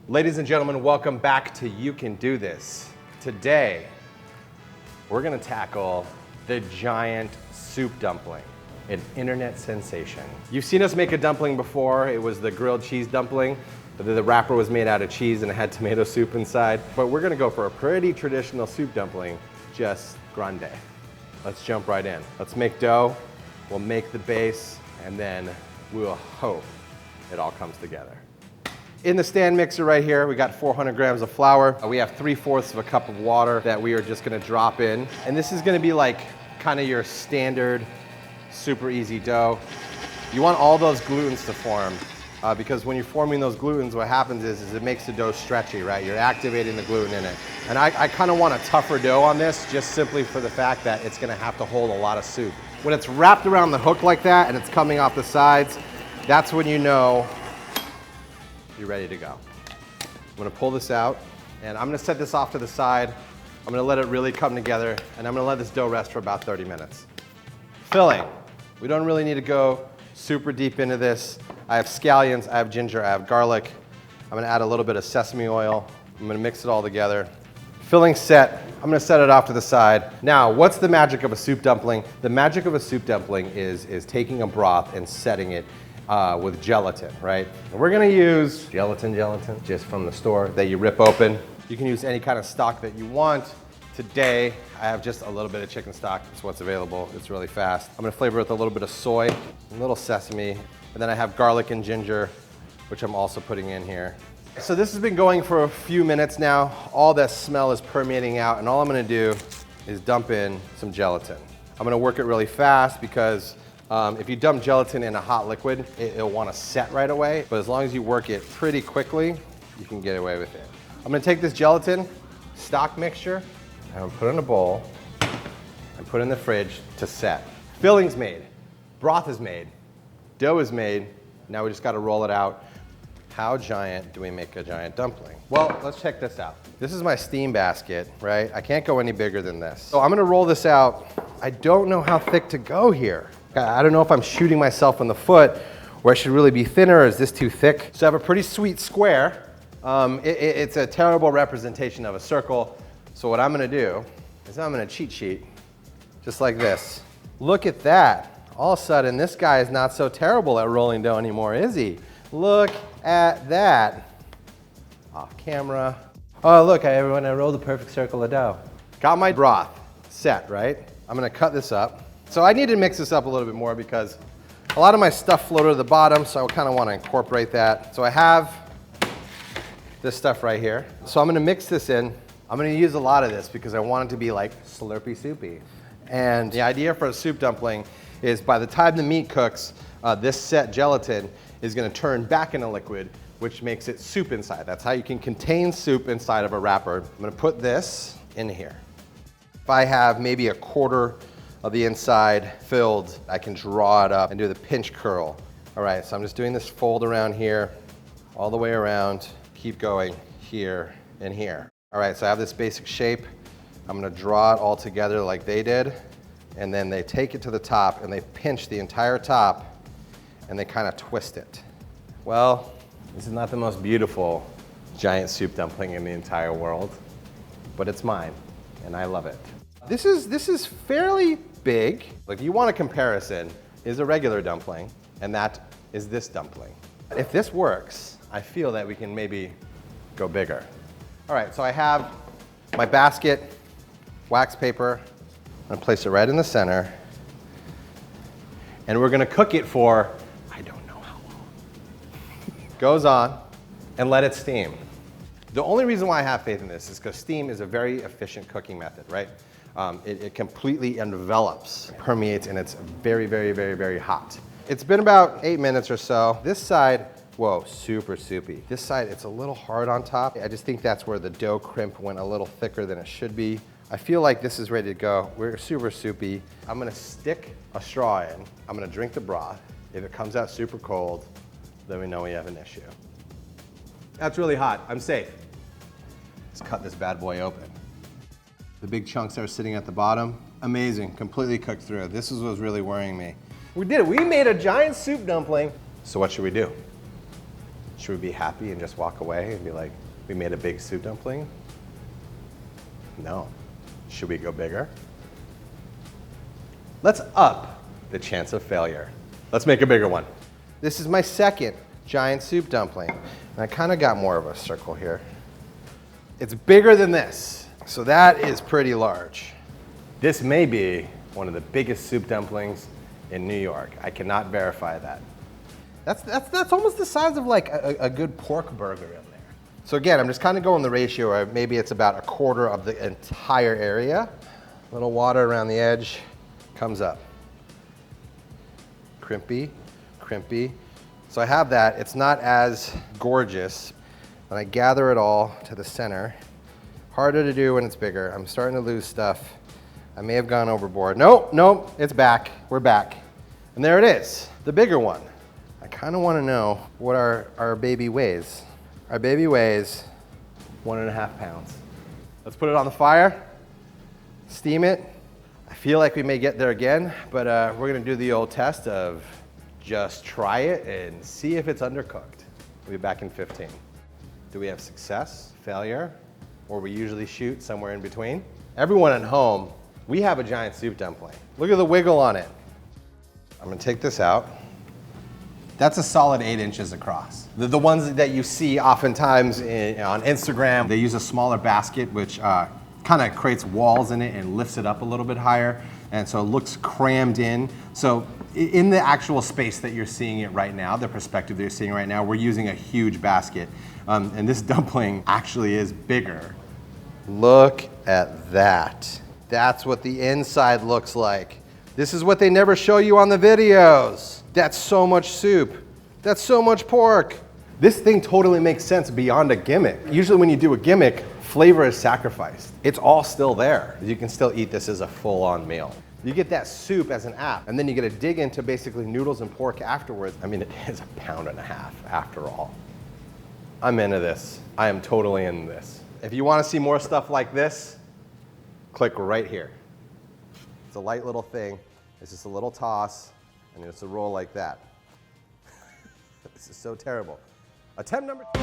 Ladies and gentlemen, welcome back to You Can Do This. Today, we're gonna tackle the giant soup dumpling, an internet sensation. You've seen us make a dumpling before. It was the grilled cheese dumpling. The wrapper was made out of cheese and it had tomato soup inside. But we're gonna go for a pretty traditional soup dumpling, just grande. Let's jump right in. Let's make dough, we'll make the base, and then we'll hope it all comes together. In the stand mixer right here, we got 400 grams of flour. We have 3/4 of a cup of water that we are just gonna drop in. And this is gonna be like kind of your standard, super easy dough. You want all those glutens to form because when you're forming those glutens, what happens is it makes the dough stretchy, right? You're activating the gluten in it. And I kind of want a tougher dough on this just simply for the fact that it's gonna have to hold a lot of soup. When it's wrapped around the hook like that and it's coming off the sides, that's when you know you're ready to go. I'm gonna pull this out and I'm gonna set this off to the side. I'm gonna let it really come together and I'm gonna let this dough rest for about 30 minutes. Filling. We don't really need to go super deep into this. I have scallions, I have ginger, I have garlic. I'm gonna add a little bit of sesame oil. I'm gonna mix it all together. Filling set, I'm gonna set it off to the side. Now, what's the magic of a soup dumpling? The magic of a soup dumpling is taking a broth and setting it with gelatin, right? And we're gonna use gelatin just from the store that you rip open. You can use any kind of stock that you want. Today, I have just a little bit of chicken stock. It's what's available. It's really fast. I'm gonna flavor it with a little bit of soy, a little sesame, and then I have garlic and ginger, which I'm also putting in here. So this has been going for a few minutes now. All that smell is permeating out, and all I'm gonna do is dump in some gelatin. I'm gonna work it really fast because if you dump gelatin in a hot liquid, it'll want to set right away. But as long as you work it pretty quickly, you can get away with it. I'm going to take this gelatin stock mixture and I'm put it in a bowl and put it in the fridge to set. Filling's made, broth is made, dough is made. Now we just got to roll it out. How giant do we make a giant dumpling? Well, let's check this out. This is my steam basket, right? I can't go any bigger than this. So I'm going to roll this out. I don't know how thick to go here. I don't know if I'm shooting myself in the foot or I should really be thinner, or is this too thick? So I have a pretty sweet square. It's a terrible representation of a circle. So what I'm gonna do is I'm gonna cheat sheet, just like this. Look at that. All of a sudden, this guy is not so terrible at rolling dough anymore, is he? Look at that. Off camera. Oh, look, everyone, I rolled a perfect circle of dough. Got my broth set, right? I'm gonna cut this up. So I need to mix this up a little bit more because a lot of my stuff floated to the bottom, so I kind of want to incorporate that. So I have this stuff right here. So I'm going to mix this in. I'm going to use a lot of this because I want it to be like slurpy soupy. And the idea for a soup dumpling is by the time the meat cooks, this set gelatin is going to turn back into liquid, which makes it soup inside. That's how you can contain soup inside of a wrapper. I'm going to put this in here. If I have maybe a quarter of the inside filled, I can draw it up and do the pinch curl. All right, so I'm just doing this fold around here, all the way around, keep going here and here. All right, so I have this basic shape. I'm gonna draw it all together like they did, and then they take it to the top and they pinch the entire top and they kind of twist it. Well, this is not the most beautiful giant soup dumpling in the entire world, but it's mine and I love it. This is fairly big. Like, you want a comparison, is a regular dumpling, and that is this dumpling. If this works, I feel that we can maybe go bigger. All right, so I have my basket, wax paper. I'm gonna place it right in the center, and we're gonna cook it for, I don't know how long. Goes on, and let it steam. The only reason why I have faith in this is because steam is a very efficient cooking method, right? It completely envelops, permeates, and it's very, very, very, very hot. It's been about 8 minutes or so. This side, whoa, super soupy. This side, it's a little hard on top. I just think that's where the dough crimp went a little thicker than it should be. I feel like this is ready to go. We're super soupy. I'm gonna stick a straw in. I'm gonna drink the broth. If it comes out super cold, then we know we have an issue. That's really hot. I'm safe. Let's cut this bad boy open. The big chunks are sitting at the bottom. Amazing, completely cooked through. This is what was really worrying me. We did it, we made a giant soup dumpling. So what should we do? Should we be happy and just walk away and be like, we made a big soup dumpling? No. Should we go bigger? Let's up the chance of failure. Let's make a bigger one. This is my second giant soup dumpling. And I kind of got more of a circle here. It's bigger than this, so that is pretty large. This may be one of the biggest soup dumplings in New York. I cannot verify that. That's almost the size of like a good pork burger in there. So again, I'm just kind of going the ratio where maybe it's about a quarter of the entire area. A little water around the edge, comes up. Crimpy, crimpy. So I have that. It's not as gorgeous. When I gather it all to the center, harder to do when it's bigger. I'm starting to lose stuff. I may have gone overboard. Nope, nope, it's back. We're back. And there it is, the bigger one. I kind of want to know what our baby weighs. Our baby weighs 1.5 pounds. Let's put it on the fire, steam it. I feel like we may get there again, but we're gonna do the old test of just try it and see if it's undercooked. We'll be back in 15. Do we have success, failure, or we usually shoot somewhere in between? Everyone at home, we have a giant soup dumpling. Look at the wiggle on it. I'm gonna take this out. That's a solid 8 inches across. The ones that you see oftentimes on Instagram, they use a smaller basket, which kind of creates walls in it and lifts it up a little bit higher. And so it looks crammed in. So in the actual space that you're seeing it right now, the perspective that you're seeing right now, we're using a huge basket. And this dumpling actually is bigger. Look at that. That's what the inside looks like. This is what they never show you on the videos. That's so much soup. That's so much pork. This thing totally makes sense beyond a gimmick. Usually when you do a gimmick, flavor is sacrificed. It's all still there. You can still eat this as a full-on meal. You get that soup as an app, and then you get to dig into basically noodles and pork afterwards. I mean, it is 1.5 pounds after all. I'm into this. I am totally into this. If you want to see more stuff like this, click right here. It's a light little thing. It's just a little toss, and it's a roll like that. This is so terrible. Attempt number 2.